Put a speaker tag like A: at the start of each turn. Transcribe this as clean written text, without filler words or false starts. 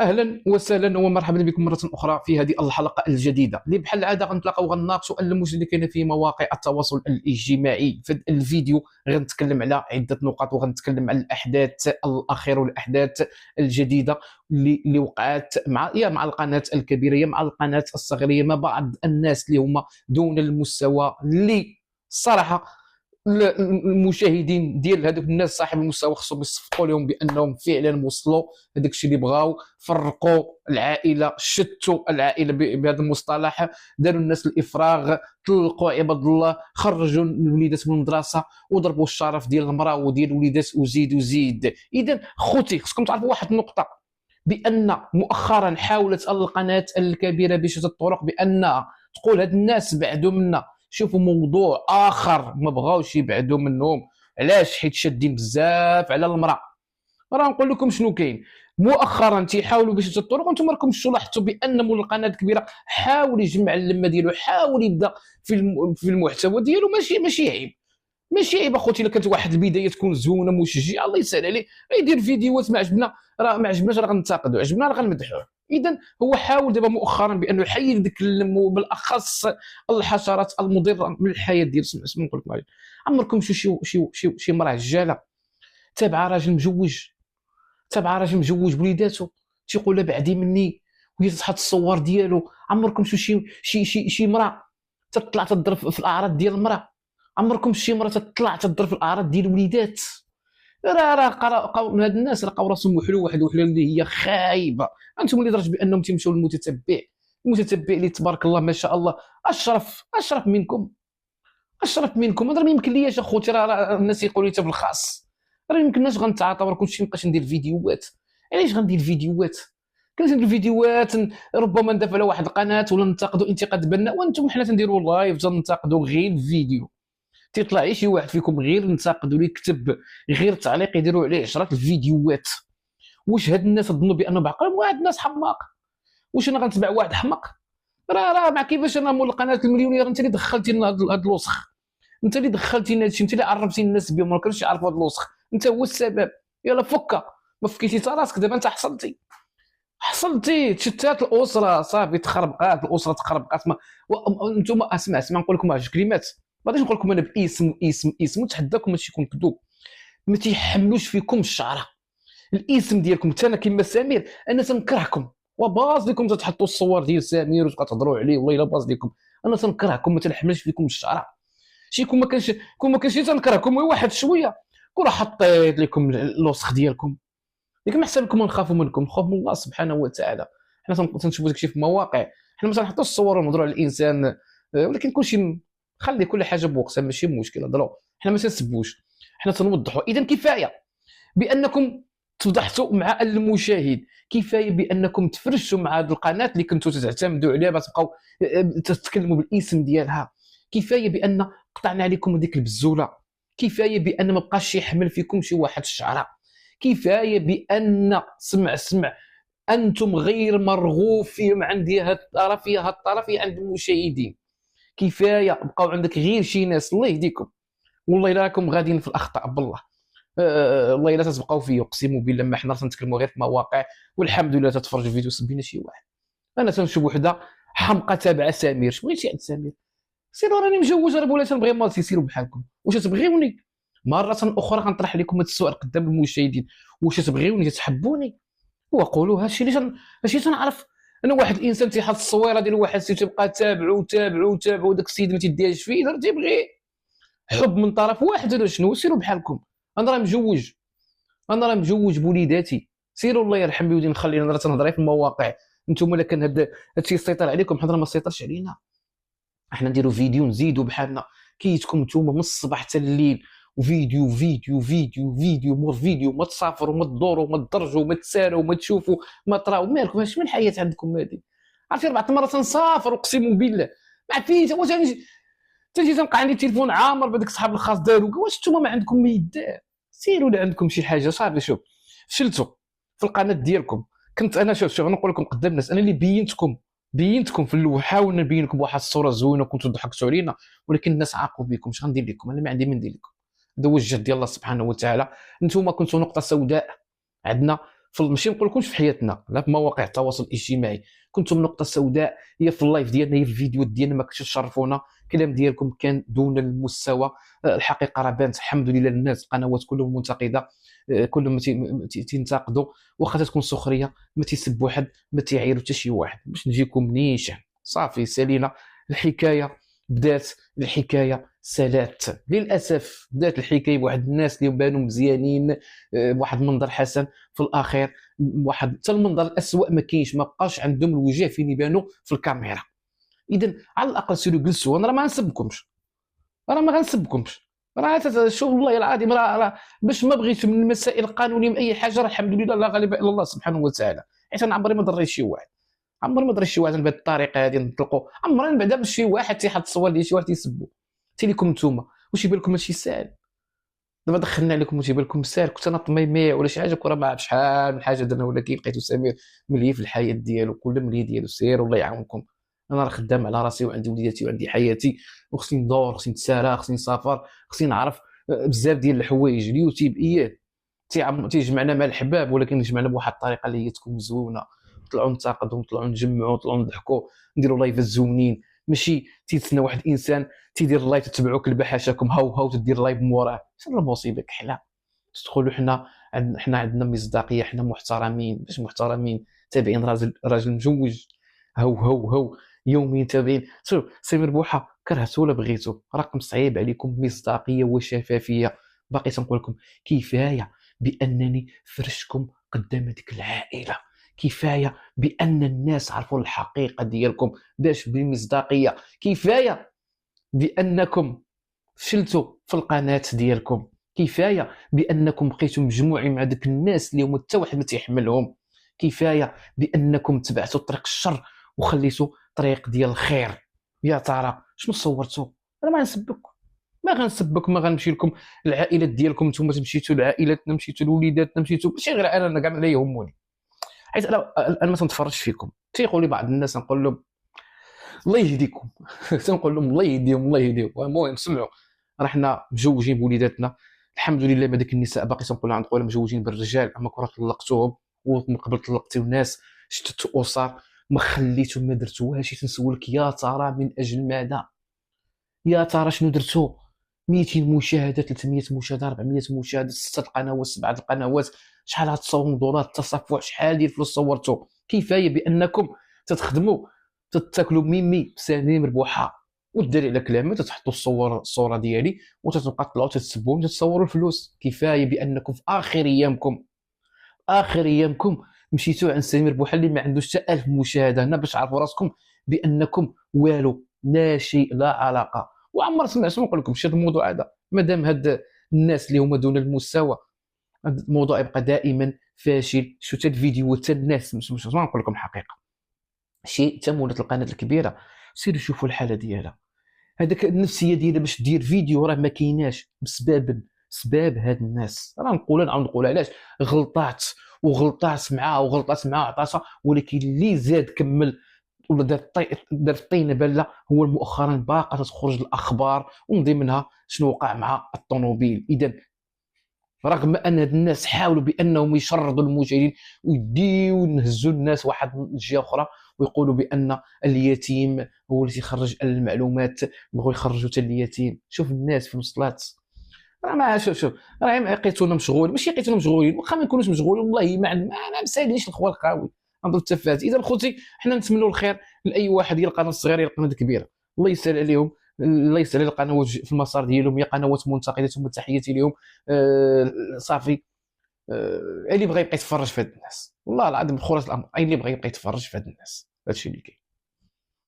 A: اهلا وسهلا ومرحبا بكم مره اخرى في هذه الحلقه الجديده اللي بحال العاده غنتلاقاو غنناقشوا المشكل اللي كاين في مواقع التواصل الاجتماعي. في هذا الفيديو غنتكلم على عده نقاط وغنتكلم على الاحداث الاخيره والاحداث الجديده اللي وقعت مع القناه الكبيره يا مع القناه الصغيره، مع بعض الناس اللي هما دون المستوى، اللي الصراحه المشاهدين ديال هذوك الناس صاحب المستوى خصهم يصفقوا لهم بانهم فعلا وصلوا هذاك الشيء اللي بغاو. فرقوا العائله، شتوا العائله بهذا المصطلح، داروا الناس الافراغ، طلقوا عباد الله، خرجوا الوليدات من المدرسه وضربوا الشرف ديال المراه وديال الوليدات وزيد. اذا خوتي خصكم تعرفوا واحد النقطه، بان مؤخرا حاولت القناه الكبيره بشتى الطرق بانها تقول هاد الناس بعدوا منا، شوفوا موضوع اخر ما بغاوش يبعدوا منهم. علاش؟ حيت شادين بزاف على المراه. راه نقول لكم شنو كاين مؤخرا تيحاولوا باش الطرق، وانتم راكم شفتوا لاحظتوا بان مول القناه الكبيره حاول يجمع اللمه ديالو، حاول يبدا في المحتوى ديالو. ماشي عيب، ماشي عيب اخوتي. الا كانت واحد البدايه تكون زوينه مشجعه الله يسهل عليه، يدير فيديوهات. ما عجبنا راه ما عجبناش راه غنتقدوا، عجبنا راه غنمدحوه. اذا هو حاول دابا مؤخرا بانه يحيد ديك اللم، وبالاخص الحشرات المضره من الحياه ديال نقول لكم عمركم شي مراه عجاله تابعه راجل مجوج، تابعه راجل مجوج بوليداتو تيقول لها بعدي مني وهي تحط الصور ديالو؟ عمركم شي مراه تطلع تضرب في الاعراض ديال المراه؟ عمركم شي مرة تطلع تضرب في الاعراض ديال الوليدات؟ راه من هاد الناس لقاو راسهم وحلو واحد الوحله اللي هي خايبه. انتم اللي درج بانهم تيمشيو للمتتبع، المتتبع اللي تبارك الله ما شاء الله اشرف منكم، اشرف منكم. راه ما يمكن ليش اخوتي، راه الناس يقولوا لي في الخاص، راه ما يمكنناش غنتعاطى راه كلشي مابقاش ندير فيديوهات. علاش غندير فيديوهات؟ كندير فيديوهات ربما ندافع على واحد القناه ولا ننتقدوا انتقاد بناء، وانتم حنا تنديروا لايف تنتقدوا غير الفيديو. تيطلع غير شي واحد فيكم غير ينتقد ولا يكتب غير تعليق يديروا عليه 10 الفيديوهات. واش هاد الناس تظنوا بانه بعقلهم؟ واحد الناس حماق. واش انا غنتبع واحد حمق؟ راه مع كيفاش انا مول القناه المليونير؟ انت اللي دخلتي لنا هاد الوسخ، انت اللي دخلتي لنا هادشي، انت اللي عرفتي الناس بهم، ما كانوش يعرفوا هاد الوسخ، انت هو السبب. يلا فكا، ما فكيتي حتى راسك دابا، انت حصلتي تشتات الاسره صافي، تخربقات الاسره، تخربقات. ما انتم اسمع نقول لكم واحد الكلمات، ما غاديش نقول لكم انا باسم نتحداكم هادشي يكون كذوب. ما تيحملوش فيكم الشعره. الاسم ديالكم حتى انا كيما سمير انا تنكرهكم، وباز لكم تتحطوا الصور ديال سمير وتقدروا عليه، والله الا باز لكم. انا تنكرهكم، ما تنحملش فيكم الشعره. شي كون ما كانش تنكرهكم غير واحد شويه، كون حطيت لكم الوسخ ديالكم. لكن ما حسن لكم نخافوا منكم، نخاف من الله سبحانه وتعالى. حنا تنشوفوا داكشي في المواقع، حنا ما تنحطوش الصور ونهضروا على الانسان، ولكن كلشي خلي كل حاجه بوقتها، ماشي مشكل. هضروا، حنا ما تنسبوش، حنا تنوضحوا. اذا كفايه بانكم تفضحتوا مع المشاهد، كفايه بانكم تفرشوا مع هذه القناه اللي كنتوا تعتمدوا عليها باش تبقاو تتكلموا بالاسم ديالها. كفايه بان قطعنا عليكم هذيك البزوله، كفايه بان ما بقاش يحمل فيكم شي واحد الشعره، كفايه بان سمع انتم غير مرغوب فيهم عند هاد الطرف هاد الطرف عند المشاهدين. كفايه بقاو عندك غير شي ناس الله يهديكم، والله الا راكم غاديين في الاخطاء بالله. والله الا تتبقاو فيا اقسم بالله ما حنا تنتكلموا غير في مواقع، والحمد لله تتفرج الفيديو سبينا شي واحد. انا تنشوف وحده حمقى تابعه سمير، شنو بغيتي عند سمير؟ سيروا راني مجوج، راه ولا تنبغي مالتي، سيروا بحالكم. واش تبغيوني؟ مرة أخرى غنطرح لكم هذا السؤال قدام المشاهدين، واش تبغيوني تحبوني؟ وقولوا هادشي تنعرف. انا واحد الانسان تيحط الصويره ديال واحد السيد تيبقى تابعو داك السيد ما تيديهاش فيه، اذا تيبغي حب من طرف واحد ولا شنو؟ سيروا بحالكم. انا راه مجوج بوليداتي، سيروا الله يرحم بيودي نخلينا راه تنهضر في المواقع. انتم الا كان هذا الشيء يسيطر عليكم، حنا ما يسيطرش علينا. احنا نديروا فيديو نزيدوا بحالنا، كيتكم نتوما من الصباح حتى الليل، وفيديو فيديو فيديو فيديو مور فيديو، ما تسافروا ما تدوروا ما تدرجوا ما تساروا ما تشوفوا ما تراو. مالكم اش من الحياه عندكم هذه؟ عرفتي 4 مرات تنسافر اقسم بالله ما فيش. واش تجي تلقى عندي التليفون عامر بهذاك صحاب الخاص داروا. واش نتوما ما عندكم ما يدار؟ سيروا اللي عندكم شي حاجه صافي. شوف فشلتوا في القناه ديالكم. كنت انا شوف نقول لكم قدام الناس، انا اللي بينتكم في الاول، حاولنا نبين لكم بواحد الصوره زوينه كنتوا ضحكتوا علينا، ولكن الناس عاقوا بكم. اش غندير لكم؟ انا ما عندي من ندير لكم. هذا هو الجهد ديال الله سبحانه وتعالى. انتم كنتوا نقطه سوداء عندنا ماشي نقول لكمش في حياتنا، لا في مواقع التواصل الاجتماعي كنتم نقطه سوداء، هي في اللايف ديالنا، هي في الفيديو ديالنا، ما كنتش تشرفونا. الكلام ديالكم كان دون المستوى. الحقيقه راه بانت الحمد لله للناس، القنوات كلهم منتقده، كلهم تينتقدوا، واخا تكون سخريه ما تيسبوا حد، ما تيعيروا حتى شي واحد باش نجيكم نيشان. صافي سالينا الحكايه، بدات الحكايه سالات للاسف، بدات الحكايه بواحد الناس اللي بانوا مزيانين، بواحد المنظر حسن، في الاخير واحد حتى المنظر الاسوء ما كاينش، ما بقاش عندهم الوجه فين يبانوا في الكاميرا. اذا على الاقل سيروا جلسوا، انا راه ما غنسبكمش، راه ما غنسبكمش، راه شوف والله العظيم، راه باش ما بغيتو من المسائل القانونيه من اي حاجه، راه الحمد لله لا غالب الا الله سبحانه وتعالى، حيت انا عمري ما ضريت شي واحد، عمري ما ضريت شي واحد بهذه الطريقه هذه نطلقوا، عمرنا بعدا شي واحد تيحط صور ديال شي واحد تيسبوا. تيليكم نتوما واش يبان لكم هادشي ساهل؟ دابا دخلنا عليكم واش يبان لكم ساهل؟ كنت انا طميميع ولا شي حاجه، كره ما عرف شحال من حاجه درنا، ولكن لقيتو سمير ملي في الحياه ديالو، كل ملي ديالو سير والله يعاونكم. انا راه خدام على راسي وعندي وليداتي وعندي حياتي، وخصني ندور، خصني نتسارى، خصني نسافر، خصني نعرف بزاف ديال الحوايج. اليوتيوب تيجمعنا مع الحباب، ولكن يجمعنا بواحد الطريقه اللي هي تكون زوينه، نطلعوا ننتقدوا، نطلعوا نجمعوا، نطلعوا نضحكوا، نديروا لايفات زوينين، ماشي تيتسنى واحد الانسان تيدير اللايف تتبعوك البحاشاكم هاو هاو تدير لايف موراه. شنو المصيبه كحله تدخلوا حنا عندنا مصداقيه، حنا محترمين، باش محترمين تابعين راجل مجوج، هاو هاو هاو يومين تابعين. شوف سمير بوحه كرهتو ولا بغيتو رقم صعيب عليكم، مصداقيه وشفافيه. باقي تنقول لكم كفايه بانني فرشتكم قدام هذيك العائله، كفايه بان الناس عرفوا الحقيقه ديالكم باش بالمصداقيه، كفايه بانكم فشلتوا في القناه ديالكم، كفايه بانكم بقيتوا مجموعين مع ديك الناس اللي هما حتى واحد ما تيحملهم، كفايه بانكم تبعتوا طريق الشر وخليتوا طريق ديال الخير. يا ترى شنو صورتوا؟ انا ما غنسبك، ما غنسبك، ما غنمشي لكم العائلات ديالكم، نتوما تمشيتوا لعائلاتنا، مشيتوا لوليداتنا، مشيتوا ماشي غير انا كاع لا يهموني، حيت انا ما تنتفرجش فيكم. تيقول لي بعض الناس، نقول لهم الله يهديكم تنقول لهم الله يهديهم الله يهديهم. المهم سمعوا، راه حنا مجوجين بوليداتنا الحمد لله، ما داك النساء باقي تنقول عند خويا مجوجين بالرجال، اما كره طلقتوهم ومن قبل طلقتيو ناس، شتتوا اسر، ما خليتو ما درتوهاش. تنسولك يا ترى من اجل ماذا؟ يا ترى شنو درتو؟ 200 مشاهده، 300 مشاهده، 400 مشاهده، 6 القنوات، 7 القنوات، شحال هاد الصندولات التصفح، شحال ديال الفلوس صورتو؟ كفايه بانكم تتخدموا تتاكلوا ميمي بسليم ربوحه، والدليل على كلامي تتحطوا الصوره ديالي وتتبقى تطلعوا تتسبوا وتتصوروا الفلوس. كفايه بانكم في اخر ايامكم مشيتوا عند سمير بوحه اللي ما عندوش حتى 1000 مشاهده، هنا باش تعرفوا راسكم بانكم والو، لا شيء لا علاقه. وعمر سمعت نقول لكم شي الموضوع هذا، مادام هاد الناس اللي هما دون المستوى، الموضوع يبقى دائما فاشل. شو حتى الفيديو حتى الناس مش نقول لكم الحقيقه، شي حتى مولات القناه الكبيره سيروا شوفوا الحاله ديالها، هذاك النفسيه ديالها باش دير فيديو راه ما كايناش بسبب هاد الناس. راه نقول علاش غلطات معاه عطاتها، ولكن اللي زاد كمل ولا دار الطينه باله هو مؤخرا باقا تخرج الاخبار، ومن ضمنها شنو وقع مع الطوموبيل. اذا رغم ان هاد الناس حاولوا بانهم يشردوا المشاهدين ويديو نهزوا الناس واحد الجهه اخرى، ويقولوا بان اليتيم هو اللي يخرج المعلومات، بغوا يخرجوا حتى اليتيم. شوف الناس في الوصلات، راه ما شوف راه لقيتونا مشغولين، ماشي لقيتونا مشغولين، واخا ما نكونوش مشغولين والله ما مساليش الخوال القاوي نضرب التفاهات. اذا خوتي حنا نتمنوا الخير لاي واحد، يلقى قناه صغيره يلقى قناه كبيره، الله يسهل عليهم، الله يسهل على القنوات في المسار ديالهم، هي قنوات منتقده، ثم تحياتي لهم. صافي. اللي بغى يبقى يتفرج في هاد الناس، والله العظيم بخلاص الامر، اللي بغى يبقى يتفرج في هاد الناس، هادشي اللي كاين.